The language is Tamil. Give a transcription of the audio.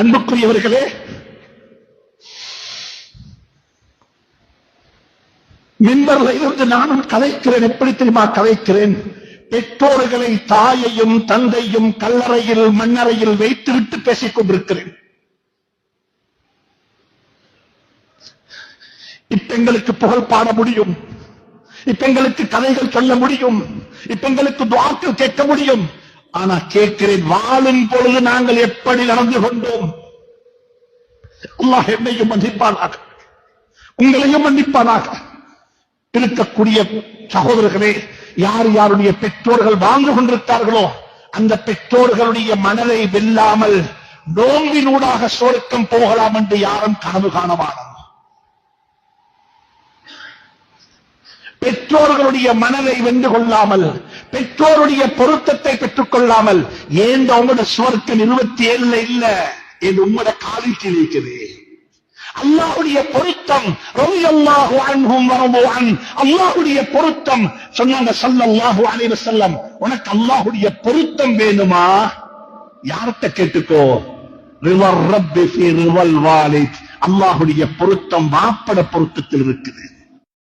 அன்புக்குரியவர்களே, மின்பர்ல இருந்து நானும் கதைக்கிறேன். எப்படி தெரியுமா கதைக்கிறேன்? பெற்றோர்களை, தாயையும் தந்தையும் கல்லறையில் மண்ணறையில் வைத்துவிட்டு பேசிக் கொண்டிருக்கிறேன். இப்ப எங்களுக்கு புகழ் பாட முடியும், இப்ப எங்களுக்கு கதைகள் சொல்ல முடியும், இப்ப எங்களுக்கு துஆக்கள் கேட்க முடியும். ஆனா கேட்கிறேன், வாழும் பொழுது நாங்கள் எப்படி நடந்து கொண்டோம்? அல்லாஹ் என்னையும் மன்னிப்பானாக, உங்களையும் மன்னிப்பானாக. இருக்கக்கூடிய சகோதரர்களே, யார் யாருடைய பெற்றோர்கள் வாழ்ந்து கொண்டிருக்கிறார்களோ அந்த பெற்றோர்களுடைய மனதை வெல்லாமல் நோம்பினூடாக சொர்க்கம் போகலாம் என்று யாரும் கனவு காணவானோம். பெற்றோர்களுடைய மனதை வென்று கொள்ளாமல், பெற்றோருடைய பொருத்தத்தை பெற்றுக் கொள்ளாமல், ஏன் உங்களோட சுவர்க்கம் 27 இல்ல, என் உங்களோட காலில் இருக்குது. அல்லாஹ்வுடைய பொருத்தம், ரலியல்லாஹு அன்ஹும் வரது அன், அல்லாஹ்வுடைய பொருத்தம். சொன்னாங்க ஸல்லல்லாஹு அலைஹி வஸல்லம், உனக்கு அல்லாஹ்வுடைய பொருத்தம் வேணுமா? யார்கிட்ட கேட்டுக்கோ, ரிவர் ரப்பி ஃபீ ரிவல் வாலித், அல்லாஹ்வுடைய பொருத்தம் வாப்பட பொருத்தத்தில் இருக்குது.